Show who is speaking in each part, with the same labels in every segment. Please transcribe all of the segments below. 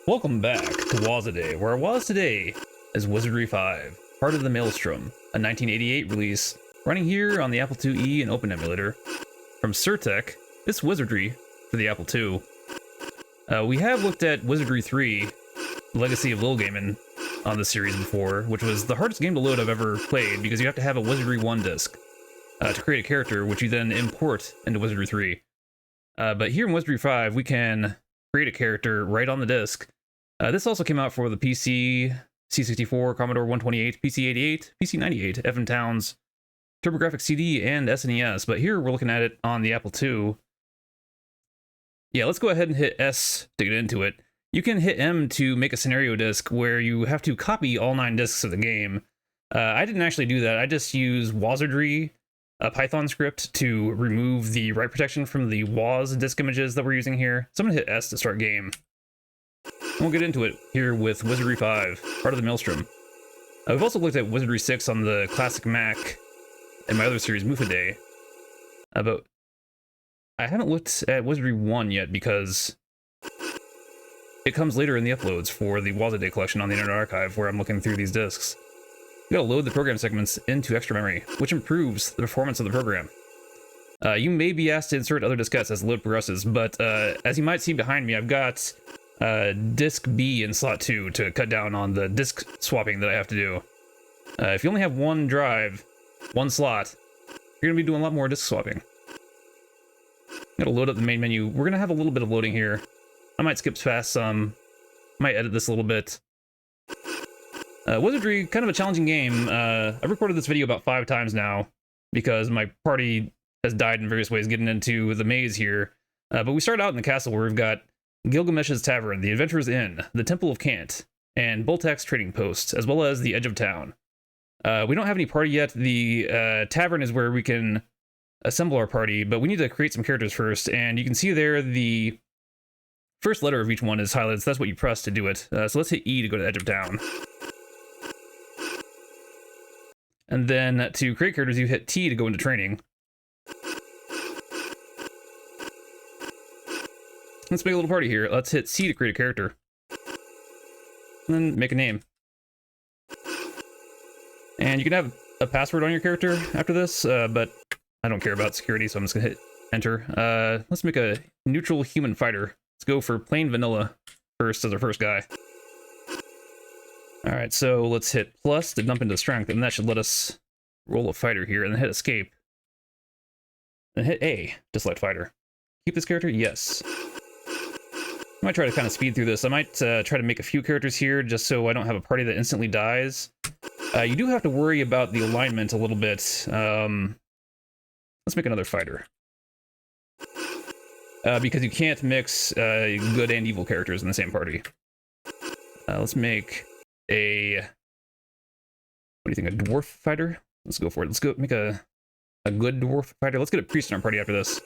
Speaker 1: Welcome back to Waz Today, where Waz Today is Wizardry 5, part of the Maelstrom, a 1988 release running here on the Apple IIe and Open Emulator. From Surtech, this Wizardry for the Apple II. We have looked at Wizardry 3, Legacy of Lil Gaiman, on this series before, which was the hardest game to load I've ever played because you have to have a Wizardry 1 disc to create a character, which you then import into Wizardry 3. But here in Wizardry 5, we can create a character right on the disc. This also came out for the PC, C64, Commodore 128, PC88, PC98, Evan Towns, TurboGrafx CD, and SNES, but here we're looking at it on the Apple II. Yeah, let's go ahead and hit S to get into it. You can hit M to make a scenario disk where you have to copy all 9 discs of the game. I didn't actually do that. I just use Wazardry, a Python script, to remove the write protection from the Waz disk images that we're using here. So I'm gonna hit S to start game. And we'll get into it here with Wizardry 5, part of the Maelstrom. We've also looked at Wizardry 6 on the classic Mac in my other series, Mufa Day. But I haven't looked at Wizardry 1 yet because it comes later in the uploads for the Waz Day collection on the Internet Archive, where I'm looking through these discs. You gotta load the program segments into extra memory, which improves the performance of the program. You may be asked to insert other diskettes as the load progresses, but as you might see behind me, I've got disk B in slot 2 to cut down on the disk swapping that I have to do. If you only have one drive, one slot, you're gonna be doing a lot more disk swapping. I'm gonna load up the main menu. We're gonna have a little bit of loading here. I might skip past some, might edit this a little bit. Wizardry, kind of a challenging game. I've recorded this video about 5 times now because my party has died in various ways getting into the maze here. But we start out in the castle where we've got Gilgamesh's Tavern, the Adventurer's Inn, the Temple of Cant, and Boltax Trading Post, as well as the Edge of Town. We don't have any party yet. The tavern is where we can assemble our party, but we need to create some characters first, and you can see there the first letter of each one is highlighted, so that's what you press to do it. So let's hit E to go to Edge of Town. And then to create characters, you hit T to go into training. Let's make a little party here. Let's hit C to create a character. And then make a name. And you can have a password on your character after this, but I don't care about security, so I'm just gonna hit enter. Let's make a neutral human fighter. Let's go for plain vanilla first as our first guy. Alright, so let's hit plus to dump into strength, and that should let us roll a fighter here, and then hit escape. And hit A to select fighter. Keep this character? Yes. I might try to kind of speed through this. I might try to make a few characters here just so I don't have a party that instantly dies. You do have to worry about the alignment a little bit. Let's make another fighter. Because you can't mix good and evil characters in the same party. Let's make a... What do you think, a dwarf fighter? Let's go for it. Let's go make a good dwarf fighter. Let's get a priest in our party after this.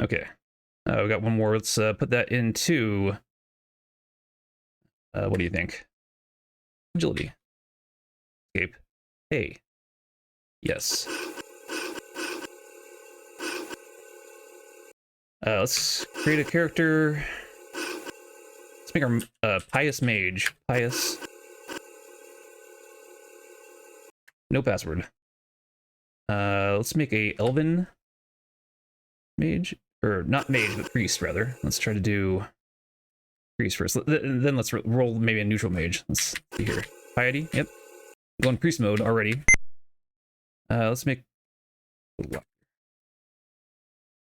Speaker 1: Okay. We got one more. Let's put that into... what do you think? Agility. Escape. Hey. Yes. Let's create a character. Let's make our Pious Mage. Pious. No password. Let's make a Elven Mage. Or not Mage, but Priest, rather. Let's try to do Priest first. Then let's roll maybe a neutral Mage. Let's see here. Piety. Yep. Going Priest mode already. Let's make...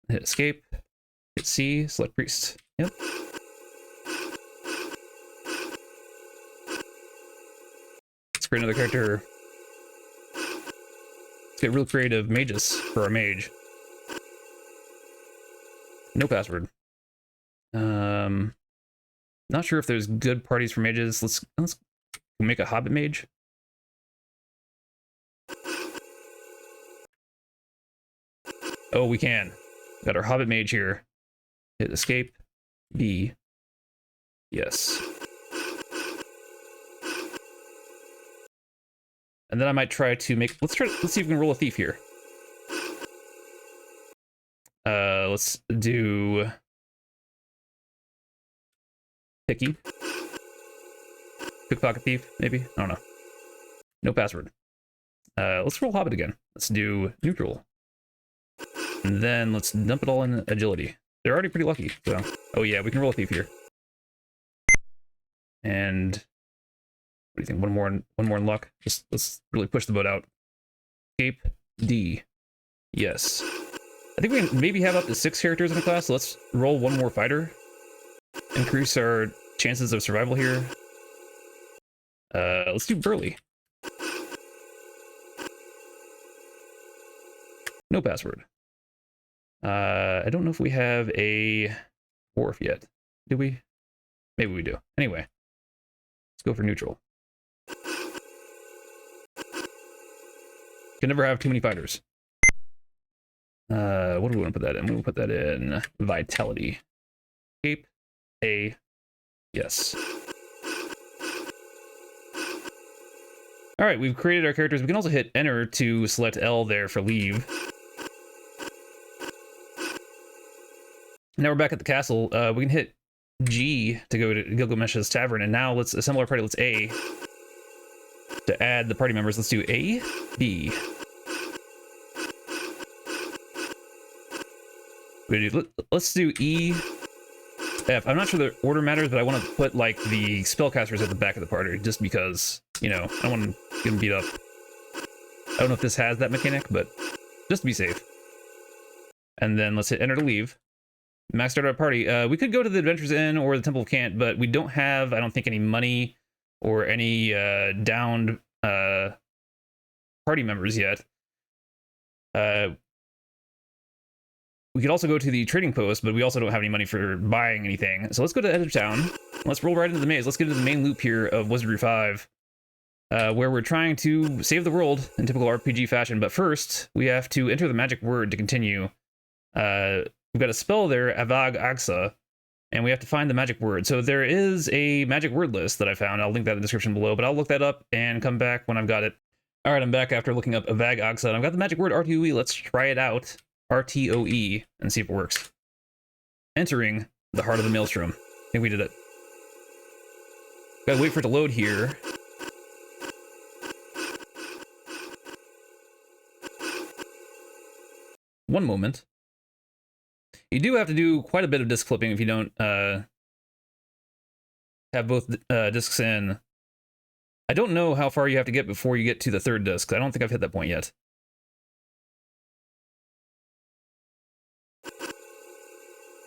Speaker 1: Hit escape. Hit C, select priest. Yep. Let's create another character. Let's get real creative mages for our mage. No password. Not sure if there's good parties for mages. Let's make a hobbit mage. Oh, we can. Got our hobbit mage here. Hit escape. B. Yes. And then I might try to make... Let's see if we can roll a thief here. Let's do Picky. Pickpocket thief, maybe? I don't know. No password. Let's roll Hobbit again. Let's do neutral. And then let's dump it all in agility. They're already pretty lucky, so... Oh yeah, we can roll a thief here. And... What do you think? One more in luck? Just let's really push the boat out. Escape D. Yes. I think we can maybe have up to 6 characters in a class, so let's roll one more fighter. Increase our chances of survival here. Let's do Burly. No password. I don't know if we have a wharf yet. Do we? Maybe we do. Anyway, let's go for neutral. Can never have too many fighters. What do we want to put that in? We will put that in vitality. Escape A. Yes. All right, we've created our characters. We can also hit enter to select L there for leave. Now we're back at the castle. We can hit G to go to Gilgamesh's tavern, and now let's assemble our party. Let's A to add the party members. Let's do A, B. Let's do E, F. I'm not sure the order matters, but I want to put like the spellcasters at the back of the party just because, you know, I don't want to get them beat up. I don't know if this has that mechanic, but just to be safe. And then let's hit enter to leave. Maxed out our party. We could go to the Adventurers Inn or the Temple of Cant, but we don't have, I don't think, any money or any downed party members yet. We could also go to the trading post, but we also don't have any money for buying anything. So let's go to the edge of town. Let's roll right into the maze. Let's get into the main loop here of Wizardry 5, where we're trying to save the world in typical RPG fashion. But first, we have to enter the magic word to continue. We've got a spell there, Avag Agsa, and we have to find the magic word. So there is a magic word list that I found. I'll link that in the description below, but I'll look that up and come back when I've got it. All right, I'm back after looking up Avag Agsa, and I've got the magic word RTOE. Let's try it out. RTOE, and see if it works. Entering the heart of the maelstrom. I think we did it. Gotta wait for it to load here. One moment. You do have to do quite a bit of disc flipping if you don't have both discs in. I don't know how far you have to get before you get to the third disc. I don't think I've hit that point yet.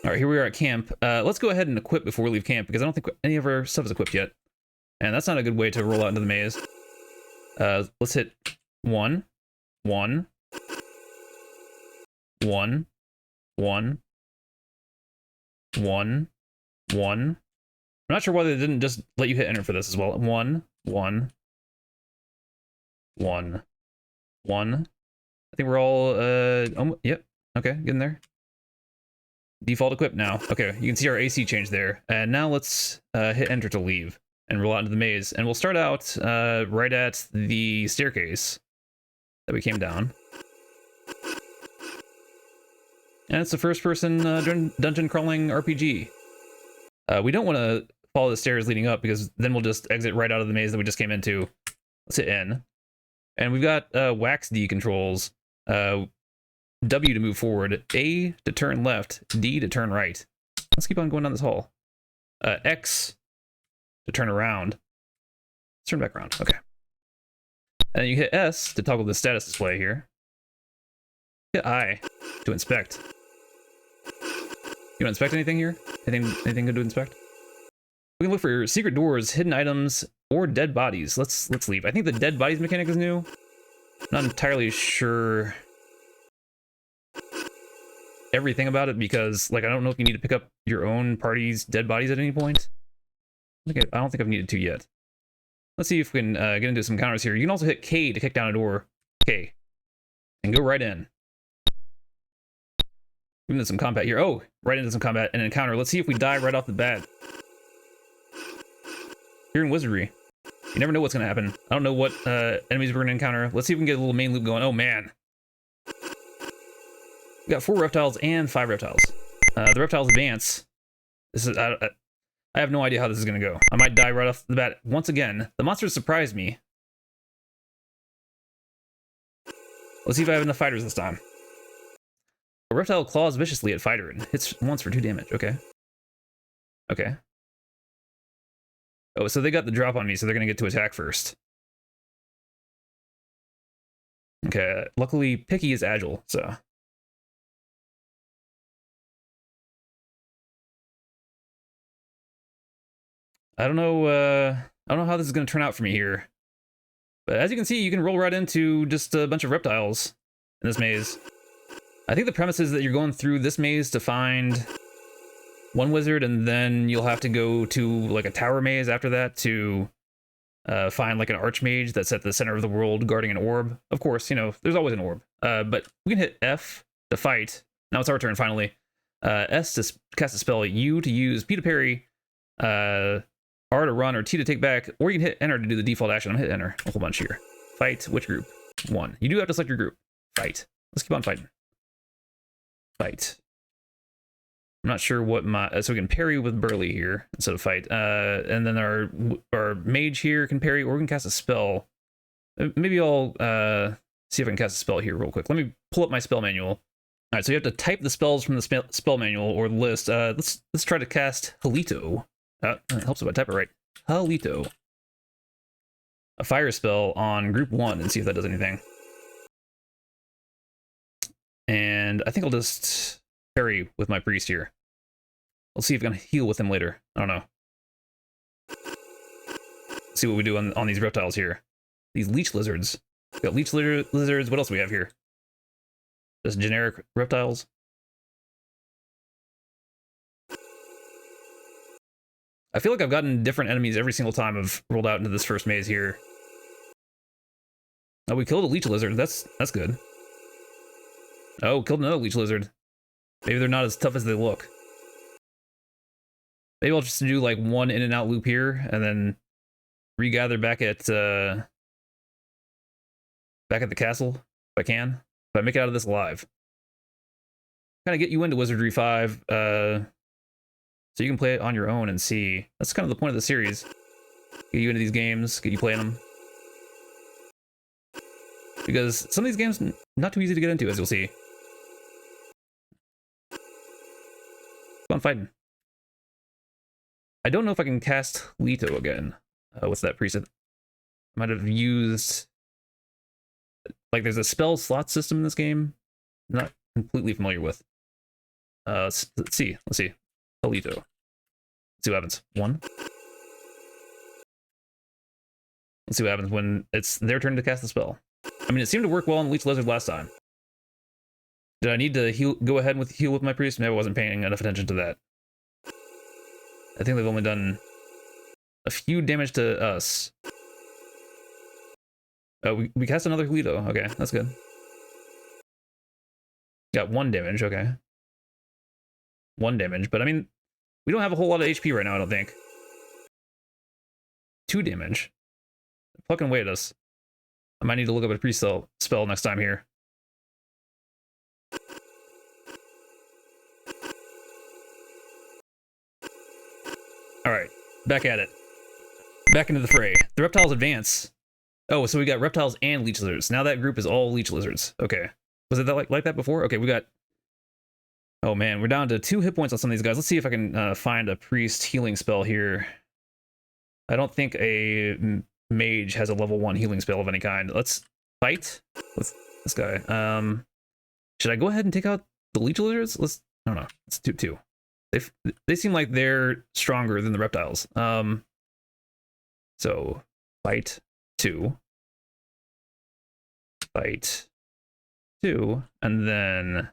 Speaker 1: All right, here we are at camp. Let's go ahead and equip before we leave camp, because I don't think any of our stuff is equipped yet. And that's not a good way to roll out into the maze. Let's hit 1, 1, 1, 1, 1, 1. I'm not sure why they didn't just let you hit enter for this as well. 1, 1, 1, 1. I think we're all, yep. Okay, getting there. Default equipped now. Okay, you can see our AC change there. And now let's hit enter to leave and roll out into the maze. And we'll start out right at the staircase that we came down. And it's the first person dungeon crawling RPG. We don't want to follow the stairs leading up, because then we'll just exit right out of the maze that we just came into. Let's hit N. And we've got wax D controls. W to move forward, A to turn left, D to turn right. Let's keep on going down this hall. X to turn around. Let's turn back around. Okay. And then you hit S to toggle the status display here. Hit I to inspect. You want to inspect anything here? Anything good to inspect? We can look for secret doors, hidden items, or dead bodies. Let's leave. I think the dead bodies mechanic is new. Not entirely sure everything about it, because like I don't know if you need to pick up your own party's dead bodies at any point. I don't think I've needed to yet. Let's see if we can get into some counters here. You can also hit K to kick down a door. K. And go right in. We're into some combat here. Oh, right into some combat and an encounter. Let's see if we die right off the bat. Here in Wizardry, you never know what's going to happen. I don't know what enemies we're going to encounter. Let's see if we can get a little main loop going. Oh, man. We got 4 reptiles and 5 reptiles. The reptiles advance. This is I I have no idea how this is gonna go. I might die right off the bat once again. The monsters surprised me. Let's see if I have enough fighters this time. A reptile claws viciously at fighter and hits once for 2 damage. Okay. Okay. Oh, so they got the drop on me, so they're gonna get to attack first. Okay, luckily Picky is agile, so. I don't know how this is gonna turn out for me here. But as you can see, you can roll right into just a bunch of reptiles in this maze. I think the premise is that you're going through this maze to find one wizard, and then you'll have to go to like a tower maze after that to find like an archmage that's at the center of the world guarding an orb. Of course, you know, there's always an orb. But we can hit F to fight. Now it's our turn finally. S to cast a spell, U to use, P to parry, R to run, or T to take back, or you can hit enter to do the default action. I'm gonna hit enter a whole bunch here. Fight, which group? 1. You do have to select your group. Fight. Let's keep on fighting. Fight. I'm not sure what my... so we can parry with Burly here instead of fight. And then our mage here can parry, or we can cast a spell. Maybe I'll see if I can cast a spell here real quick. Let me pull up my spell manual. All right, so you have to type the spells from the spell manual or the list. Let's try to cast Halito. It helps if I type it right. Halito. A fire spell on group 1 and see if that does anything. And I think I'll just parry with my priest here. I'll see if I can heal with him later. I don't know. Let's see what we do on these reptiles here. These leech lizards. We got leech lizards. What else do we have here? Just generic reptiles. I feel like I've gotten different enemies every single time I've rolled out into this first maze here. Oh, we killed a leech lizard. That's good. Oh, killed another leech lizard. Maybe they're not as tough as they look. Maybe I'll just do like one in and out loop here and then regather back at the castle if I can. If I make it out of this alive. Kind of get you into Wizardry 5 so you can play it on your own and see. That's kind of the point of the series. Get you into these games, get you playing them. Because some of these games not too easy to get into, as you'll see. Keep on fighting. I don't know if I can cast Leto again. What's that preset? I might have used... Like, there's a spell slot system in this game. I'm not completely familiar with. Let's see. Leto. Let's see what happens. 1. Let's see what happens when it's their turn to cast the spell. I mean, it seemed to work well on Leech Lizard last time. Did I need to go ahead with heal with my priest? Maybe I wasn't paying enough attention to that. I think they've only done a few damage to us. We cast another Leto. Okay, that's good. Got 1 damage, okay. 1 damage, but I mean, we don't have a whole lot of HP right now, I don't think. 2 damage. Fucking wait us. I might need to look up a pre-spell next time here. Alright, back at it. Back into the fray. The reptiles advance. Oh, so we got reptiles and leech lizards. Now that group is all leech lizards. Okay. Was it like that before? Okay, we got... Oh man, we're down to 2 hit points on some of these guys. Let's see if I can find a priest healing spell here. I don't think a mage has a level 1 healing spell of any kind. Let's fight with this guy. Should I go ahead and take out the leech lizards? I don't know. Let's do 2. They seem like they're stronger than the reptiles. So fight 2. Fight 2, and then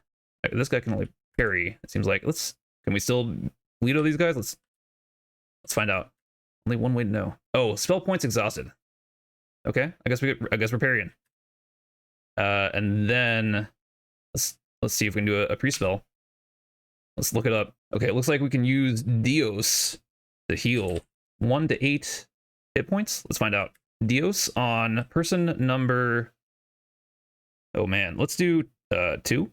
Speaker 1: this guy can only parry. It seems like. Can we still Leto these guys? Let's find out. Only one way to know. Oh, spell points exhausted. Okay, I guess we're parrying. And then let's see if we can do a pre-spell. Let's look it up. Okay, it looks like we can use Dios to heal 1 to 8 hit points. Let's find out. Dios on person number... Oh man, let's do 2. 2.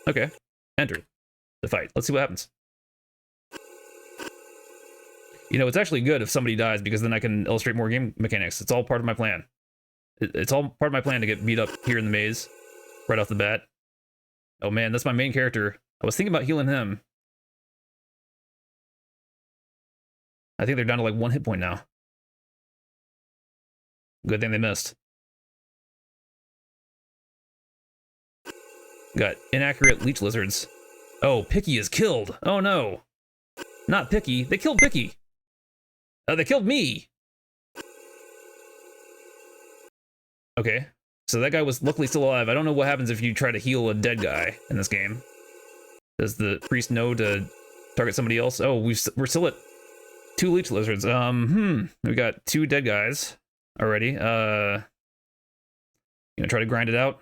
Speaker 1: Okay, enter the fight. Let's see what happens. You know, it's actually good if somebody dies because then I can illustrate more game mechanics. It's all part of my plan. It's all part of my plan to get beat up here in the maze right off the bat. Oh man, that's my main character. I was thinking about healing him. I think they're down to like 1 hit point now. Good thing they missed. Got inaccurate leech lizards. Oh, Picky is killed. Oh no. Not Picky. They killed Picky. They killed me. Okay. So that guy was luckily still alive. I don't know what happens if you try to heal a dead guy in this game. Does the priest know to target somebody else? Oh, we're still at 2 leech lizards. We got 2 dead guys already. You know, try to grind it out.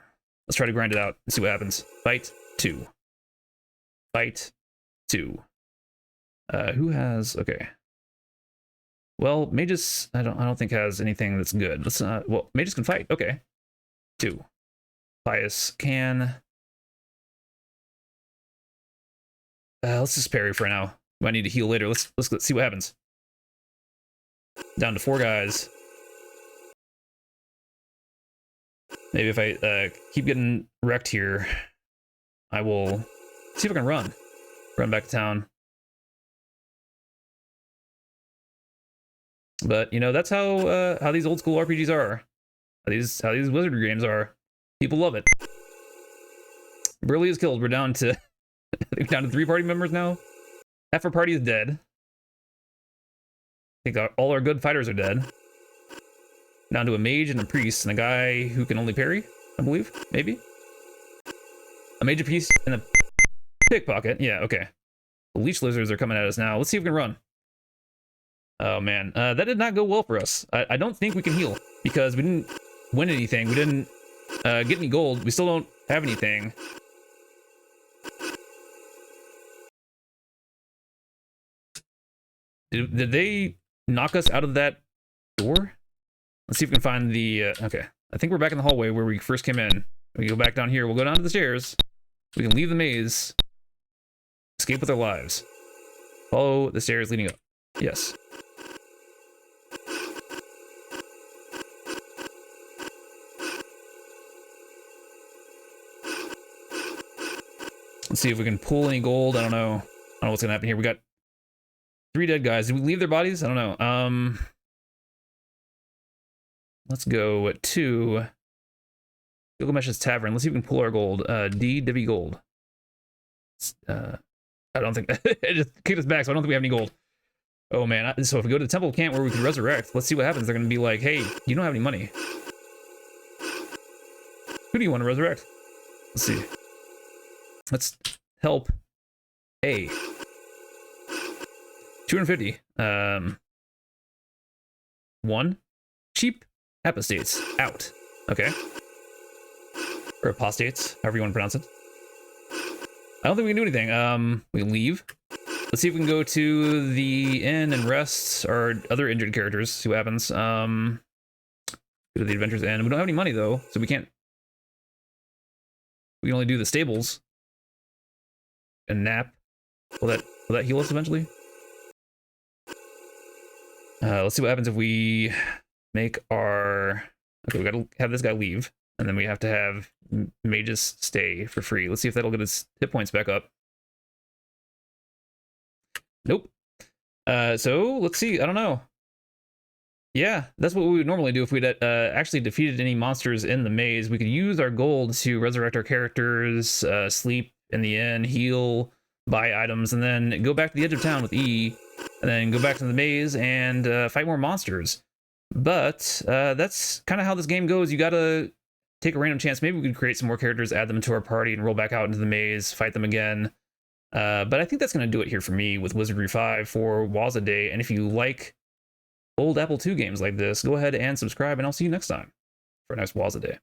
Speaker 1: Let's try to grind it out and see what happens. Fight 2. Fight 2. Who has? Okay. Well, Magus, I don't think has anything that's good. Let's well, Magus can fight. Okay. 2. Pius can. Let's just parry for now. Might need to heal later. Let's see what happens. Down to 4 guys. Maybe if I keep getting wrecked here, I will see if I can run back to town. But you know, that's how these old school RPGs are. How these wizardry games are. People love it. Burley is killed. We're down to I think we're down to 3 party members now. Half our party is dead. I think all our good fighters are dead. Down to a mage and a priest and a guy who can only parry, I believe, maybe. A mage, a priest, and a pickpocket. Yeah, okay. The leech lizards are coming at us now. Let's see if we can run. Oh man, that did not go well for us. I don't think we can heal because we didn't win anything. We didn't get any gold. We still don't have anything. Did they knock us out of that door? Let's see if we can find the... okay, I think we're back in the hallway where we first came in. We go back down here. We'll go down to the stairs. We can leave the maze. Escape with our lives. Follow the stairs leading up. Yes. Let's see if we can pull any gold. I don't know what's gonna happen here. We got 3 dead guys. Did we leave their bodies? I don't know. Let's go to Gilgamesh's Tavern. Let's see if we can pull our gold. Divvy gold. I don't think it just kicked us back, so I don't think we have any gold. Oh man! So if we go to the Temple of Cant where we can resurrect, let's see what happens. They're gonna be like, "Hey, you don't have any money. Who do you want to resurrect?" Let's see. Let's help A. 250. 1. Cheap apostates. Out. Okay. Or apostates, however you want to pronounce it. I don't think we can do anything. We can leave. Let's see if we can go to the inn and rest our other injured characters. See what happens. Go to the Adventurer's Inn. We don't have any money though, so we can't. We can only do the stables. And nap. Will that heal us eventually? Let's see what happens if we make our... Okay, we gotta have this guy leave, and then we have to have Magus stay for free. Let's see if that'll get his hit points back up. Nope. So, let's see, I don't know. Yeah, that's what we would normally do if we'd actually defeated any monsters in the maze. We could use our gold to resurrect our characters, sleep in the inn, heal, buy items, and then go back to the edge of town with E, and then go back to the maze and fight more monsters. But that's kind of how this game goes. You gotta take a random chance. Maybe we could create some more characters, add them to our party, and roll back out into the maze, fight them again. But I think that's going to do it here for me with Wizardry 5 for Waza Day. And if you like old Apple II games like this, go ahead and subscribe, and I'll see you next time for a nice Waza Day.